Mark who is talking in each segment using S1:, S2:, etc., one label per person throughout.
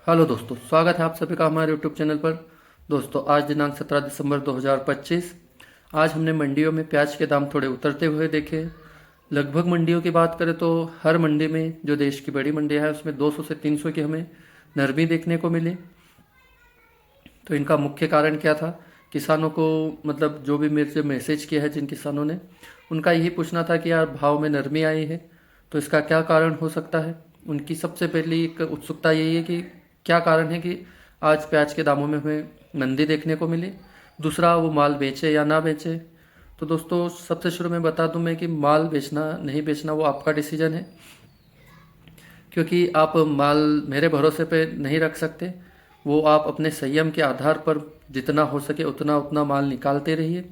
S1: Hello दोस्तों, स्वागत है आप सभी का हमारे यूट्यूब चैनल पर। दोस्तों, आज दिनांक 17 दिसंबर 2025। आज हमने मंडियों में प्याज के दाम थोड़े उतरते हुए देखे। लगभग मंडियों की बात करें तो हर मंडी में, जो देश की बड़ी मंडियां हैं उसमें 200 से 300 की हमें नरमी देखने को मिली। तो इनका मुख्य कारण क्या था? किसानों को, मतलब जो भी मेरे से मैसेज किया है जिन किसानों ने, उनका यही पूछना था कि यार भाव में नरमी आई है तो इसका क्या कारण हो सकता है। उनकी सबसे पहली एक उत्सुकता यही है कि क्या कारण है कि आज प्याज के दामों में हमें मंदी देखने को मिली। दूसरा, वो माल बेचे या ना बेचे। तो दोस्तों, सबसे शुरू में बता दूं मैं कि माल बेचना नहीं बेचना वो आपका डिसीजन है, क्योंकि आप माल मेरे भरोसे पे नहीं रख सकते। वो आप अपने संयम के आधार पर जितना हो सके उतना उतना माल निकालते रहिए।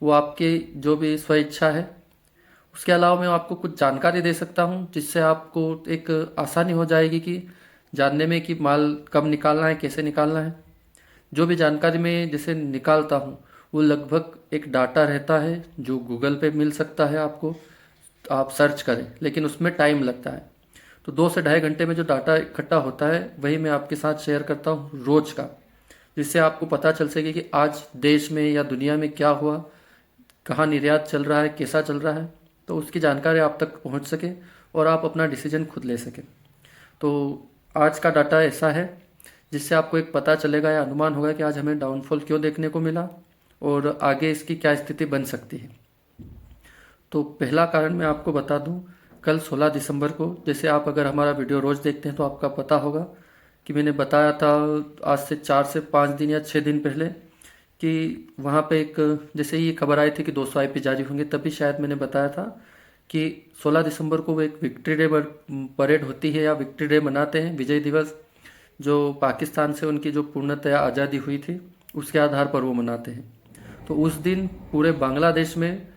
S1: वो आपके जो भी स्वेच्छा है। उसके अलावा मैं आपको कुछ जानकारी दे सकता हूँ जिससे आपको एक आसानी हो जाएगी कि जानने में कि माल कब निकालना है, कैसे निकालना है। जो भी जानकारी मैं जैसे निकालता हूँ वो लगभग एक डाटा रहता है जो गूगल पे मिल सकता है आपको। आप सर्च करें, लेकिन उसमें टाइम लगता है। तो 2 से ढाई घंटे में जो डाटा इकट्ठा होता है वही मैं आपके साथ शेयर करता हूँ रोज का, जिससे आपको पता चल सके कि आज देश में या दुनिया में क्या हुआ, कहाँ निर्यात चल रहा है, कैसा चल रहा है। तो उसकी जानकारी आप तक पहुँच सके और आप अपना डिसीजन खुद ले सकें। तो आज का डाटा ऐसा है जिससे आपको एक पता चलेगा या अनुमान होगा कि आज हमें डाउनफॉल क्यों देखने को मिला और आगे इसकी क्या स्थिति बन सकती है। तो पहला कारण मैं आपको बता दूं, कल 16 दिसंबर को, जैसे आप अगर हमारा वीडियो रोज़ देखते हैं तो आपका पता होगा कि मैंने बताया था आज से 4 से 5 दिन या 6 दिन पहले कि वहाँ पे एक, जैसे ही ये खबर आई थी कि 200 आईपी जारी होंगे, तभी शायद मैंने बताया था कि 16 दिसंबर को वो एक विक्ट्री डे परेड होती है या विक्ट्री डे मनाते हैं, विजय दिवस, जो पाकिस्तान से उनकी जो पूर्णतया आज़ादी हुई थी उसके आधार पर वो मनाते हैं। तो उस दिन पूरे बांग्लादेश में,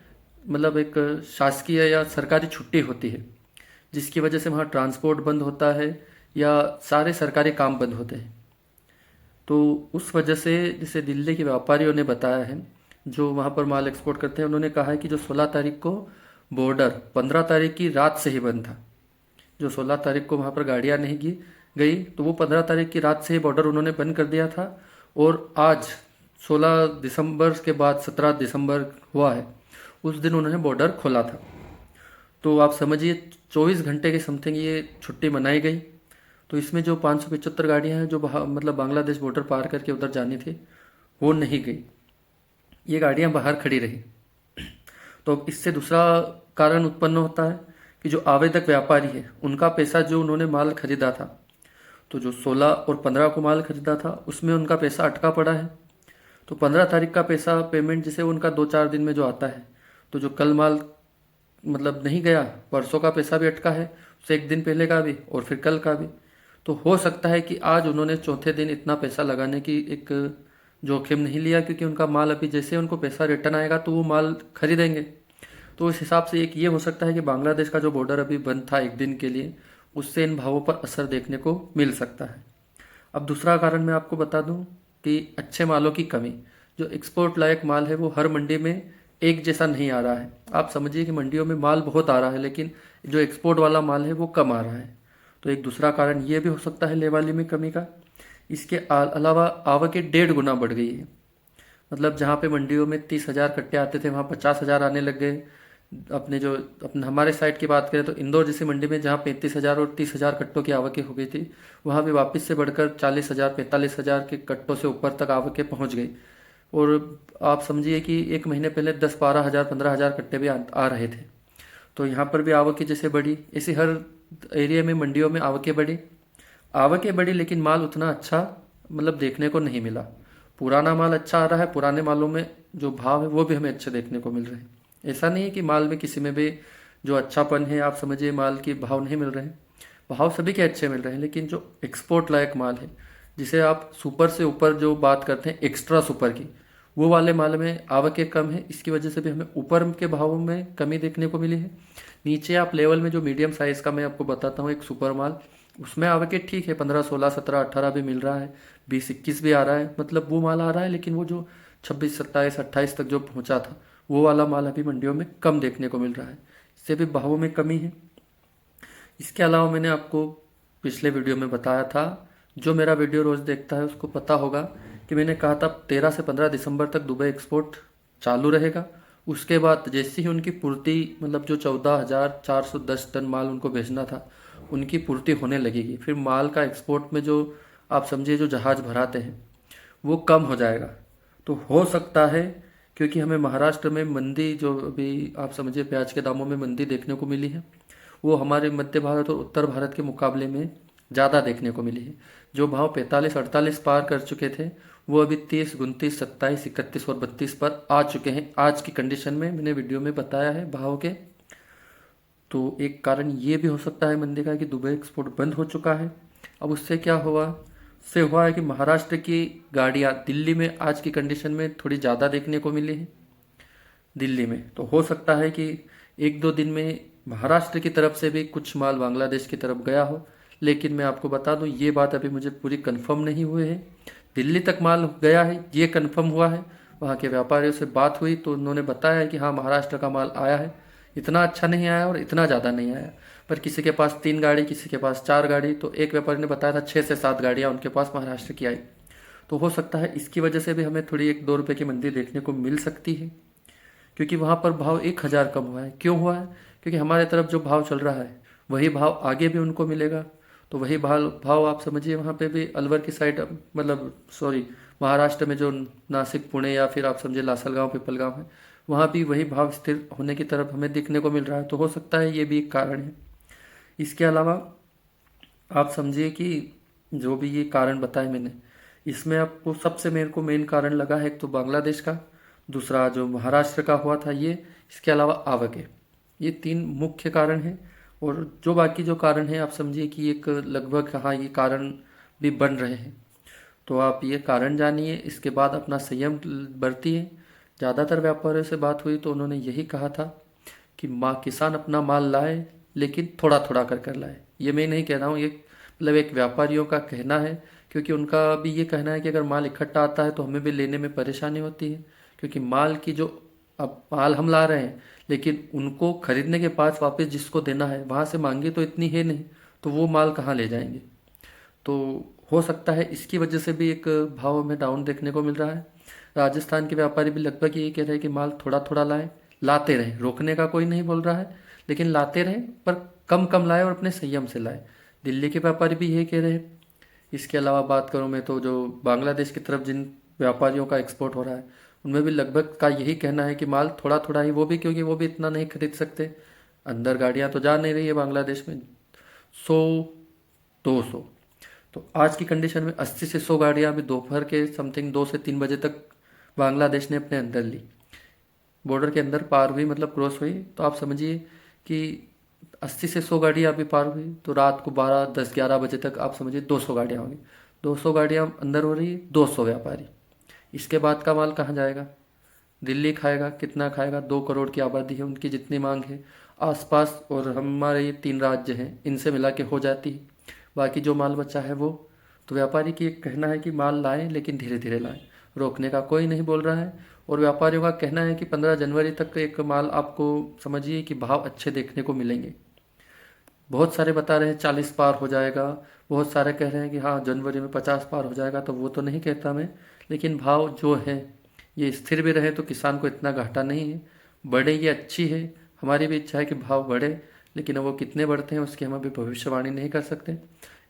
S1: मतलब एक शासकीय या सरकारी छुट्टी होती है, जिसकी वजह से वहाँ ट्रांसपोर्ट बंद होता है या सारे सरकारी काम बंद होते हैं। तो उस वजह से, जैसे दिल्ली के व्यापारियों ने बताया है जो वहाँ पर माल एक्सपोर्ट करते हैं, उन्होंने कहा है कि जो 16 तारीख को बॉर्डर 15 तारीख की रात से ही बंद था। जो 16 तारीख को वहाँ पर गाड़ियाँ नहीं गई तो वो 15 तारीख की रात से ही बॉर्डर उन्होंने बंद कर दिया था। और आज 16 दिसंबर के बाद 17 दिसंबर हुआ है, उस दिन उन्होंने बॉर्डर खोला था। तो आप समझिए 24 घंटे के समथिंग ये छुट्टी मनाई गई। तो इसमें जो 575 गाड़ियाँ हैं जो मतलब बांग्लादेश बॉर्डर पार करके उधर जानी थी, वो नहीं गई। ये गाड़ियाँ बाहर खड़ी रही। तो इससे दूसरा कारण उत्पन्न होता है कि जो आवेदक व्यापारी है उनका पैसा, जो उन्होंने माल खरीदा था, तो जो 16 और 15 को माल खरीदा था उसमें उनका पैसा अटका पड़ा है। तो 15 तारीख का पैसा पेमेंट जैसे उनका 2-4 दिन में जो आता है, तो जो कल माल मतलब नहीं गया, परसों का पैसा भी अटका है, उससे एक दिन पहले का भी और फिर कल का भी। तो हो सकता है कि आज उन्होंने चौथे दिन इतना पैसा लगाने की एक जोखिम नहीं लिया, क्योंकि उनका माल अभी जैसे उनको पैसा रिटर्न आएगा तो वो माल खरीदेंगे। तो इस हिसाब से एक ये हो सकता है कि बांग्लादेश का जो बॉर्डर अभी बंद था एक दिन के लिए, उससे इन भावों पर असर देखने को मिल सकता है। अब दूसरा कारण मैं आपको बता दूं कि अच्छे मालों की कमी। जो एक्सपोर्ट लायक माल है वो हर मंडी में एक जैसा नहीं आ रहा है। आप समझिए कि मंडियों में माल बहुत आ रहा है, लेकिन जो एक्सपोर्ट वाला माल है वो कम आ रहा है। तो एक दूसरा कारण ये भी हो सकता है लेवाली में कमी का। इसके अलावा आवकें 1.5 गुना बढ़ गई है। मतलब जहाँ पे मंडियों में 30,000 कट्टे आते थे वहाँ 50,000 आने लग गए। अपने हमारे साइड की बात करें तो इंदौर जैसी मंडी में जहाँ 35,000 और 30,000 कट्टों की आवकें हो गई थी, वहाँ भी वापस से बढ़कर 40,000 45,000 के कट्टों से ऊपर तक आवकें पहुँच गई। और आप समझिए कि एक महीने पहले 10-12 हज़ार 15,000 कट्टे भी आ रहे थे। तो यहाँ पर भी आवकें जैसे बढ़ी, ऐसे हर एरिया में मंडियों में आवकें बढ़ी, लेकिन माल उतना अच्छा मतलब देखने को नहीं मिला। पुराना माल अच्छा आ रहा है, पुराने मालों में जो भाव है वो भी हमें अच्छे देखने को मिल रहे हैं। ऐसा नहीं है कि माल में किसी में भी जो अच्छापन है, आप समझिए माल के भाव नहीं मिल रहे हैं। भाव सभी के अच्छे मिल रहे हैं, लेकिन जो एक्सपोर्ट लायक माल है, जिसे आप सुपर से ऊपर जो बात करते हैं एक्स्ट्रा सुपर की, वो वाले माल में आवकें कम है। इसकी वजह से भी हमें ऊपर के भावों में कमी देखने को मिली है। नीचे आप लेवल में जो मीडियम साइज़ का मैं आपको बताता हूँ एक सुपर माल, उसमें आवकें ठीक है, 15 16 17 18 भी मिल रहा है, 20 21 भी आ रहा है, मतलब वो माल आ रहा है। लेकिन वो जो 26 27 28 तक जो पहुंचा था, वो वाला माल अभी मंडियों में कम देखने को मिल रहा है। इससे भी भावों में कमी है। इसके अलावा मैंने आपको पिछले वीडियो में बताया था जो मेरा वीडियो रोज़ देखता है उसको पता होगा कि मैंने कहा था 13 से 15 दिसंबर तक दुबई एक्सपोर्ट चालू रहेगा। उसके बाद जैसे ही उनकी पूर्ति मतलब जो 14,410 टन माल उनको भेजना था उनकी पूर्ति होने लगेगी, फिर माल का एक्सपोर्ट में जो आप समझिए जो जहाज़ भराते हैं वो कम हो जाएगा। तो हो सकता है, क्योंकि हमें महाराष्ट्र में मंदी जो अभी आप समझिए प्याज के दामों में मंदी देखने को मिली है, वो हमारे मध्य भारत और उत्तर भारत के मुकाबले में ज़्यादा देखने को मिली है। जो भाव 45-48 पार कर चुके थे वो अभी 30, 29, 27, 31 और 32 पर आ चुके हैं आज की कंडीशन में। मैंने वीडियो में बताया है भाव के। तो एक कारण ये भी हो सकता है मंदी का कि दुबई एक्सपोर्ट बंद हो चुका है। अब उससे क्या हुआ, से हुआ है कि महाराष्ट्र की गाड़ियाँ दिल्ली में आज की कंडीशन में थोड़ी ज़्यादा देखने को मिली है दिल्ली में। तो हो सकता है कि एक दो दिन में महाराष्ट्र की तरफ से भी कुछ माल बांग्लादेश की तरफ गया हो, लेकिन मैं आपको बता दूं ये बात अभी मुझे पूरी कंफर्म नहीं हुई है। दिल्ली तक माल गया है ये कंफर्म हुआ है, वहाँ के व्यापारियों से बात हुई तो उन्होंने बताया है कि हाँ महाराष्ट्र का माल आया है, इतना अच्छा नहीं आया और इतना ज़्यादा नहीं आया, पर किसी के पास 3 गाड़ी किसी के पास 4 गाड़ी, तो एक व्यापारी ने बताया था 6 से 7 गाड़ियाँ उनके पास महाराष्ट्र की आई। तो हो सकता है इसकी वजह से भी हमें थोड़ी 1-2 रुपये की मंदी देखने को मिल सकती है, क्योंकि वहाँ पर भाव 1,000 कम हुआ है। क्यों हुआ है, क्योंकि हमारे तरफ जो भाव चल रहा है वही भाव आगे भी उनको मिलेगा। तो वही भाव भाव आप समझिए वहाँ पे भी अलवर की साइड मतलब सॉरी महाराष्ट्र में जो नासिक पुणे या फिर आप समझिए लासलगांव पिपलगांव है वहाँ भी वही भाव स्थिर होने की तरफ हमें दिखने को मिल रहा है। तो हो सकता है ये भी एक कारण है। इसके अलावा आप समझिए कि जो भी ये कारण बताए मैंने, इसमें आपको सबसे मेरे को मेन कारण लगा है एक तो बांग्लादेश का, दूसरा जो महाराष्ट्र का हुआ था ये, इसके अलावा आवक है। ये 3 मुख्य कारण हैं। और जो बाकी जो कारण है आप समझिए कि एक लगभग हाँ ये कारण भी बन रहे हैं। तो आप ये कारण जानिए, इसके बाद अपना संयम बरतिए। ज़्यादातर व्यापारियों से बात हुई तो उन्होंने यही कहा था कि किसान अपना माल लाए लेकिन थोड़ा थोड़ा कर कर लाए। ये मैं नहीं कह रहा हूँ, ये मतलब एक व्यापारियों का कहना है, क्योंकि उनका भी ये कहना है कि अगर माल इकट्ठा आता है तो हमें भी लेने में परेशानी होती है, क्योंकि माल की जो अब माल हम ला रहे हैं लेकिन उनको खरीदने के पास वापस जिसको देना है वहाँ से मांगे तो इतनी है नहीं, तो वो माल कहाँ ले जाएंगे। तो हो सकता है इसकी वजह से भी एक भाव में डाउन देखने को मिल रहा है। राजस्थान के व्यापारी भी लगभग यही कह रहे हैं कि माल थोड़ा थोड़ा लाए, लाते रहें, रोकने का कोई नहीं बोल रहा है, लेकिन लाते रहें पर कम कम लाए और अपने संयम से लाए। दिल्ली के व्यापारी भी यही कह रहे हैं। इसके अलावा बात करूँ मैं तो जो बांग्लादेश की तरफ जिन व्यापारियों का एक्सपोर्ट हो रहा है उनमें भी लगभग का यही कहना है कि माल थोड़ा थोड़ा ही, वो भी क्योंकि वो भी इतना नहीं खरीद सकते, अंदर गाड़ियाँ तो जा नहीं रही है बांग्लादेश में 100-200। तो आज की कंडीशन में 80 से 100 गाड़ियाँ अभी दोपहर के समथिंग 2 से 3 बजे तक बांग्लादेश ने अपने अंदर ली, बॉर्डर के अंदर पार हुई मतलब क्रॉस हुई। तो आप समझिए कि 80 से 100 गाड़ियाँ अभी पार हुई, तो रात को 12, 10, 11 बजे तक आप समझिए 200 गाड़ियाँ होंगी। 200 गाड़ियाँ अंदर हो रही है, 200 व्यापारी। इसके बाद का माल कहाँ जाएगा, दिल्ली खाएगा, कितना खाएगा, 2 करोड़ की आबादी है, उनकी जितनी मांग है आसपास और हमारे ये 3 राज्य हैं इनसे मिला के हो जाती है। बाकी जो माल बचा है वो, तो व्यापारी की एक कहना है कि माल लाएं लेकिन धीरे धीरे लाएं, रोकने का कोई नहीं बोल रहा है। और व्यापारियों का कहना है कि 15 जनवरी तक एक माल आपको समझिए कि भाव अच्छे देखने को मिलेंगे। बहुत सारे बता रहे हैं 40 पार हो जाएगा, बहुत सारे कह रहे हैं कि हाँ जनवरी में 50 पार हो जाएगा, तो वो तो नहीं कहता मैं, लेकिन भाव जो है ये स्थिर भी रहे तो किसान को इतना घाटा नहीं है। बढ़े ये अच्छी है, हमारी भी इच्छा है कि भाव बढ़े, लेकिन वो कितने बढ़ते हैं उसकी हम अभी भविष्यवाणी नहीं कर सकते।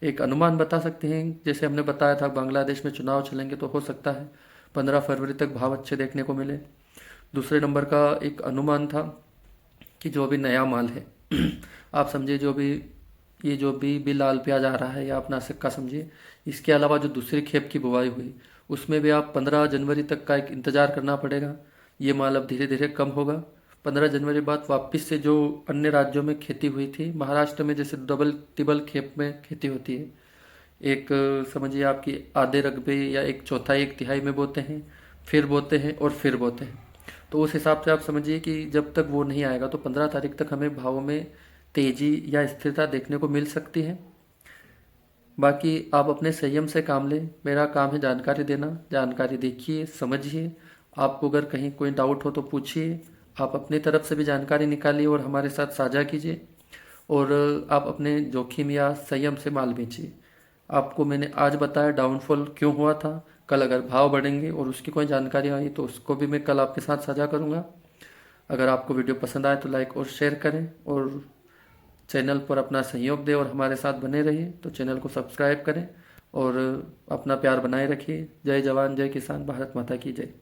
S1: एक अनुमान बता सकते हैं, जैसे हमने बताया था बांग्लादेश में चुनाव चलेंगे तो हो सकता है 15 फरवरी तक भाव अच्छे देखने को मिले। दूसरे नंबर का एक अनुमान था कि जो भी नया माल है आप समझिए जो भी ये जो भी लाल प्याज आ रहा है या अपना सिक्का समझिए, इसके अलावा जो दूसरी खेप की बुवाई हुई उसमें भी आप 15 जनवरी तक का एक इंतज़ार करना पड़ेगा। ये माल अब धीरे धीरे कम होगा। 15 जनवरी बाद वापस से जो अन्य राज्यों में खेती हुई थी, महाराष्ट्र में जैसे डबल टिबल खेप में खेती होती है, एक समझिए आपकी आधे रकबे या एक चौथाई एक तिहाई में बोते हैं, फिर बोते हैं और फिर बोते हैं। तो उस हिसाब से आप समझिए कि जब तक वो नहीं आएगा तो 15 तारीख तक हमें भावों में तेजी या स्थिरता देखने को मिल सकती है। बाकी आप अपने संयम से काम लें, मेरा काम है जानकारी देना, जानकारी देखिए समझिए। आपको अगर कहीं कोई डाउट हो तो पूछिए, आप अपनी तरफ से भी जानकारी निकालिए और हमारे साथ साझा कीजिए, और आप अपने जोखिम या संयम से माल बेचिए। आपको मैंने आज बताया डाउनफॉल क्यों हुआ था। कल अगर भाव बढ़ेंगे और उसकी कोई जानकारी आई तो उसको भी मैं कल आपके साथ साझा करूँगा। अगर आपको वीडियो पसंद आए तो लाइक और शेयर करें और चैनल पर अपना सहयोग दें और हमारे साथ बने रहिए। तो चैनल को सब्सक्राइब करें और अपना प्यार बनाए रखिए। जय जवान जय किसान, भारत माता की जय।